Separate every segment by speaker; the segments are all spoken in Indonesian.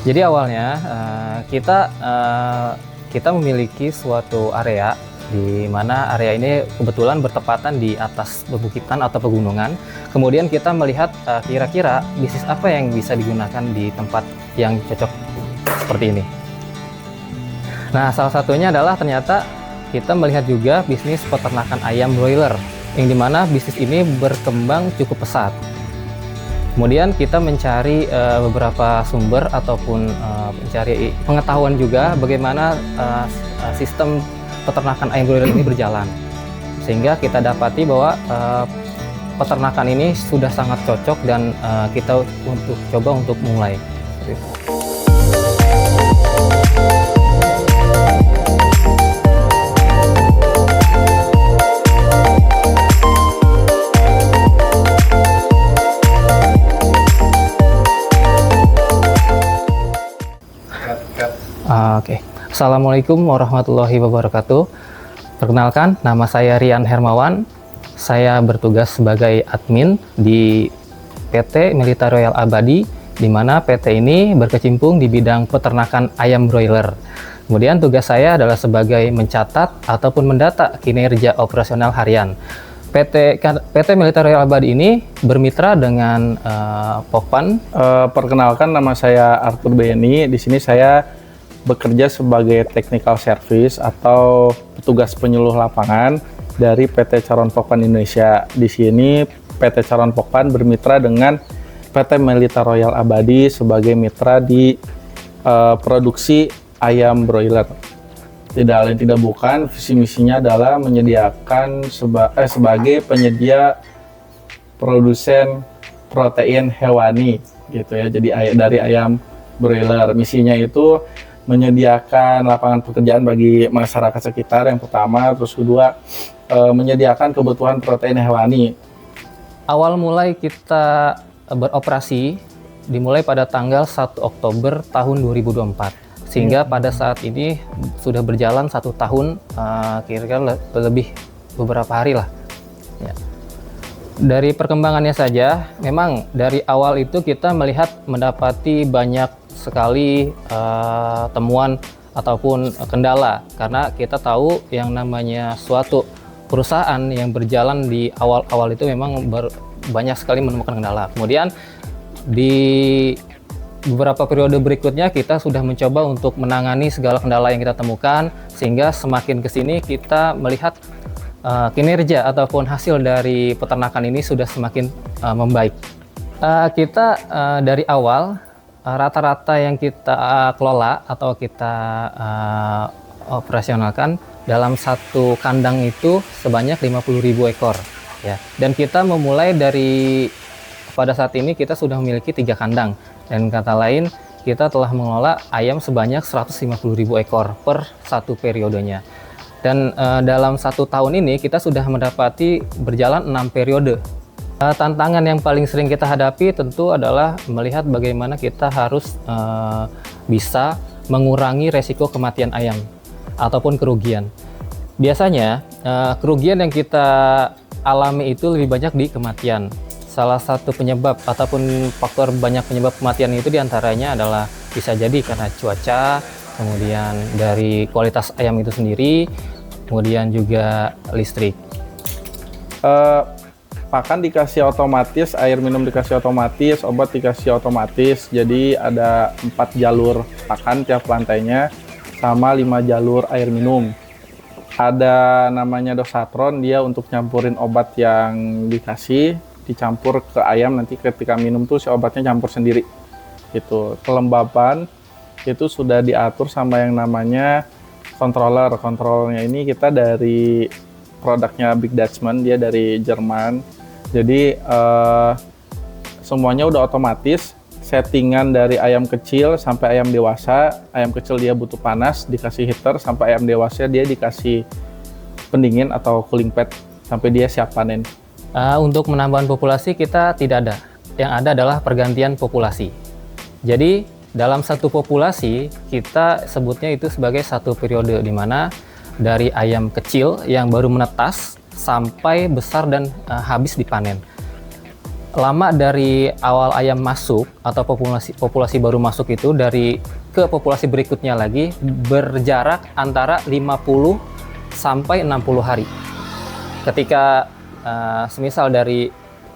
Speaker 1: Jadi awalnya kita memiliki suatu area di mana area ini kebetulan bertepatan di atas pebukitan atau pegunungan. Kemudian kita melihat kira-kira bisnis apa yang bisa digunakan di tempat yang cocok seperti ini. Nah, salah satunya adalah ternyata kita melihat juga bisnis peternakan ayam broiler, yang dimana bisnis ini berkembang cukup pesat. Kemudian kita mencari beberapa sumber ataupun mencari pengetahuan juga bagaimana sistem peternakan ayam broiler ini berjalan, sehingga kita dapati bahwa peternakan ini sudah sangat cocok dan kita coba untuk mulai. Oke. Assalamualaikum warahmatullahi wabarakatuh. Perkenalkan, nama saya Rian Hermawan. Saya bertugas sebagai admin di PT Melita Royal Abadi, di mana PT ini berkecimpung di bidang peternakan ayam broiler. Kemudian tugas saya adalah sebagai mencatat ataupun mendata kinerja operasional harian. PT Melita Royal Abadi ini bermitra dengan Pokpan.
Speaker 2: Perkenalkan, nama saya Arthur Beni. Di sini saya bekerja sebagai technical service atau petugas penyuluh lapangan dari PT Caron Pokpan Indonesia. Di sini PT Caron Pokpan bermitra dengan PT Melita Royal Abadi sebagai mitra di produksi ayam broiler. Tidak lain tidak bukan, visi misinya adalah menyediakan sebagai penyedia produsen protein hewani gitu ya. Jadi dari ayam broiler. Misinya itu menyediakan lapangan pekerjaan bagi masyarakat sekitar yang pertama, terus kedua menyediakan kebutuhan protein hewani.
Speaker 1: Awal mulai kita beroperasi dimulai pada tanggal 1 Oktober tahun 2024, sehingga pada saat ini sudah berjalan 1 tahun, kira-kira lebih beberapa hari lah ya. Dari perkembangannya saja, memang dari awal itu kita mendapati banyak sekali temuan ataupun kendala, karena kita tahu yang namanya suatu perusahaan yang berjalan di awal-awal itu memang banyak sekali menemukan kendala. Kemudian di beberapa periode berikutnya kita sudah mencoba untuk menangani segala kendala yang kita temukan, sehingga semakin kesini kita melihat kinerja ataupun hasil dari peternakan ini sudah semakin membaik. Kita dari awal rata-rata yang kita kelola atau kita operasionalkan dalam satu kandang itu sebanyak 50.000 ekor ya. Dan kita memulai dari pada saat ini kita sudah memiliki 3 kandang, dan kata lain kita telah mengelola ayam sebanyak 150.000 ekor per satu periodenya. Dan dalam 1 tahun ini kita sudah mendapati berjalan 6 periode. Tantangan yang paling sering kita hadapi tentu adalah melihat bagaimana kita harus bisa mengurangi resiko kematian ayam ataupun kerugian. Biasanya kerugian yang kita alami itu lebih banyak di kematian. Salah satu penyebab ataupun faktor banyak penyebab kematian itu diantaranya adalah bisa jadi karena cuaca, kemudian dari kualitas ayam itu sendiri, kemudian juga listrik.
Speaker 2: Pakan dikasih otomatis, air minum dikasih otomatis, obat dikasih otomatis. Jadi ada 4 jalur pakan tiap lantainya sama 5 jalur air minum. Ada namanya dosatron, dia untuk nyampurin obat yang dikasih, dicampur ke ayam, nanti ketika minum tuh si obatnya campur sendiri. Gitu. Kelembapan itu sudah diatur sama yang namanya controller. Controllernya ini kita dari produknya Big Dutchman, dia dari Jerman. Jadi semuanya udah otomatis, settingan dari ayam kecil sampai ayam dewasa. Ayam kecil dia butuh panas, dikasih heater, sampai ayam dewasa dia dikasih pendingin atau cooling pad sampai dia siap panen.
Speaker 1: Untuk menambah populasi kita tidak ada, yang ada adalah pergantian populasi. Jadi dalam satu populasi kita sebutnya itu sebagai satu periode, di mana dari ayam kecil yang baru menetas sampai besar dan habis dipanen. lama dari awal ayam masuk atau populasi baru masuk itu ke populasi berikutnya lagi berjarak antara 50 sampai 60 hari. Ketika semisal dari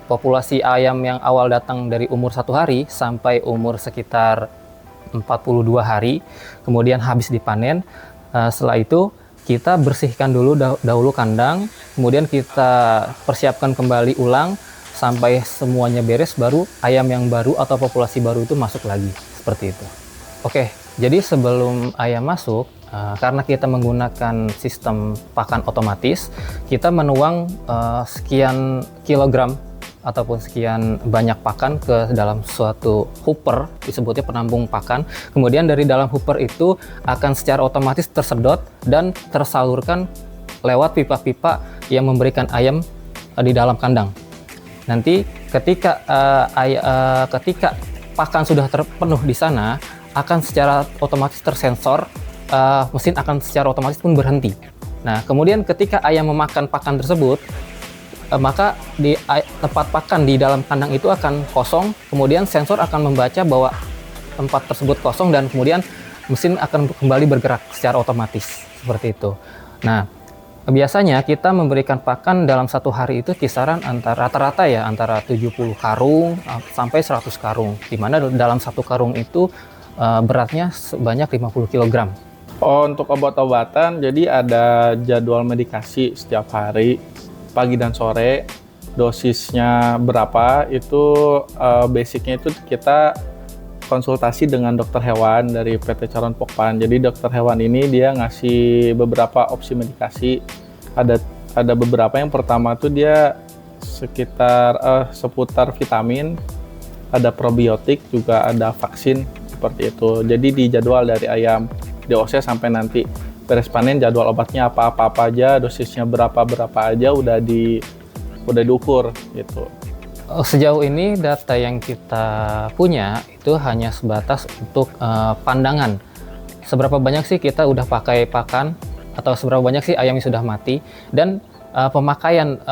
Speaker 1: populasi ayam yang awal datang dari umur 1 hari sampai umur sekitar 42 hari, kemudian habis dipanen, setelah itu kita bersihkan dahulu kandang, kemudian kita persiapkan kembali ulang sampai semuanya beres, baru ayam yang baru atau populasi baru itu masuk lagi, seperti itu. Oke, jadi sebelum ayam masuk, karena kita menggunakan sistem pakan otomatis, kita menuang sekian kilogram ataupun sekian banyak pakan ke dalam suatu hopper, disebutnya penampung pakan. Kemudian dari dalam hopper itu akan secara otomatis tersedot dan tersalurkan lewat pipa-pipa yang memberikan ayam di dalam kandang. Nanti ketika pakan sudah terpenuh di sana, akan secara otomatis tersensor, mesin akan secara otomatis pun berhenti. Nah, kemudian ketika ayam memakan pakan tersebut, maka di tempat pakan di dalam kandang itu akan kosong, kemudian sensor akan membaca bahwa tempat tersebut kosong dan kemudian mesin akan kembali bergerak secara otomatis, seperti itu. Nah, biasanya kita memberikan pakan dalam 1 hari itu kisaran rata-rata ya antara 70 karung sampai 100 karung, di mana dalam 1 karung itu beratnya sebanyak 50 kg.
Speaker 2: Oh, untuk obat-obatan, jadi ada jadwal medikasi setiap hari, pagi dan sore. Dosisnya berapa, itu basicnya itu kita konsultasi dengan dokter hewan dari PT Caron Pokpan. Jadi dokter hewan ini dia ngasih beberapa opsi medikasi. Ada beberapa, yang pertama tuh dia seputar vitamin, ada probiotik, juga ada vaksin, seperti itu. Jadi dijadwal dari ayam DOC sampai nanti beres panen, jadwal obatnya apa aja, dosisnya berapa aja udah diukur gitu.
Speaker 1: Sejauh ini data yang kita punya itu hanya sebatas untuk pandangan. Seberapa banyak sih kita udah pakai pakan, atau seberapa banyak sih ayam yang sudah mati, dan pemakaian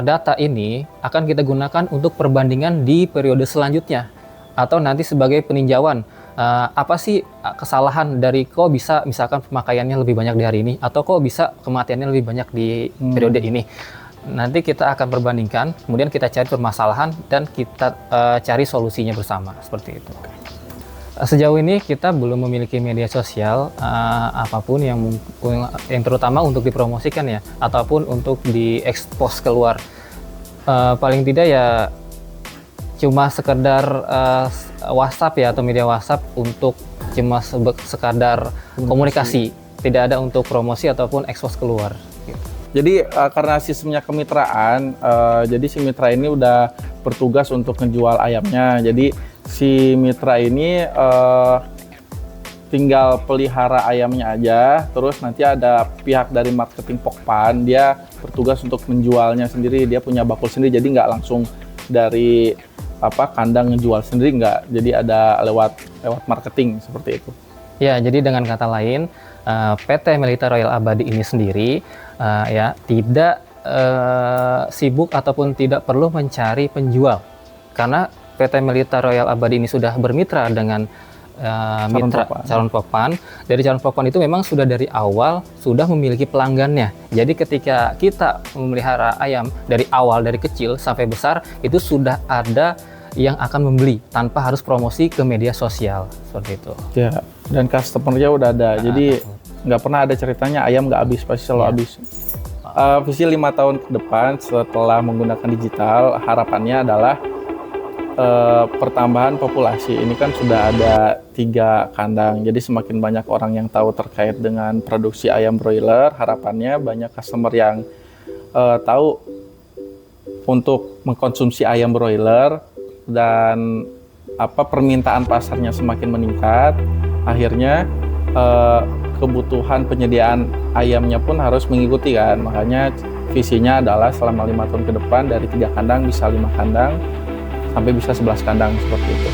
Speaker 1: data ini akan kita gunakan untuk perbandingan di periode selanjutnya, atau nanti sebagai peninjauan. Apa sih kesalahan dari kok bisa misalkan pemakaiannya lebih banyak di hari ini, atau kok bisa kematiannya lebih banyak di periode ini. Nanti kita akan perbandingkan, kemudian kita cari permasalahan dan kita cari solusinya bersama, seperti itu. Sejauh ini kita belum memiliki media sosial apapun yang terutama untuk dipromosikan ya, ataupun untuk diekspos keluar. Paling tidak ya cuma sekedar WhatsApp ya, atau media WhatsApp untuk cuma sekadar komunikasi, tidak ada untuk promosi ataupun ekspos keluar. Gitu.
Speaker 2: Jadi karena sistemnya kemitraan, jadi si mitra ini udah bertugas untuk ngejual ayamnya. Jadi si mitra ini tinggal pelihara ayamnya aja, terus nanti ada pihak dari marketing Pokpan, dia bertugas untuk menjualnya sendiri, dia punya bakul sendiri, jadi nggak langsung dari kandang ngejual sendiri, nggak. Jadi ada lewat marketing, seperti itu.
Speaker 1: Ya, jadi dengan kata lain, PT Melita Royal Abadi ini sendiri tidak sibuk ataupun tidak perlu mencari penjual, karena PT Melita Royal Abadi ini sudah bermitra dengan mitra Caron Pokpan. Dari Caron Pokpan itu memang sudah dari awal sudah memiliki pelanggannya. Jadi ketika kita memelihara ayam dari awal, dari kecil sampai besar, itu sudah ada yang akan membeli tanpa harus promosi ke media sosial, seperti itu.
Speaker 2: Ya, dan customer-nya udah ada. Jadi nggak pernah ada ceritanya ayam nggak habis, pasti selalu habis. Visi 5 tahun ke depan setelah menggunakan digital, harapannya adalah pertambahan populasi. Ini kan sudah ada 3 kandang, jadi semakin banyak orang yang tahu terkait dengan produksi ayam broiler. Harapannya banyak customer yang tahu untuk mengkonsumsi ayam broiler, dan permintaan pasarnya semakin meningkat. Akhirnya kebutuhan penyediaan ayamnya pun harus mengikuti kan. Makanya visinya adalah selama 5 tahun ke depan dari 3 kandang bisa 5 kandang sampai bisa 11 kandang, seperti itu.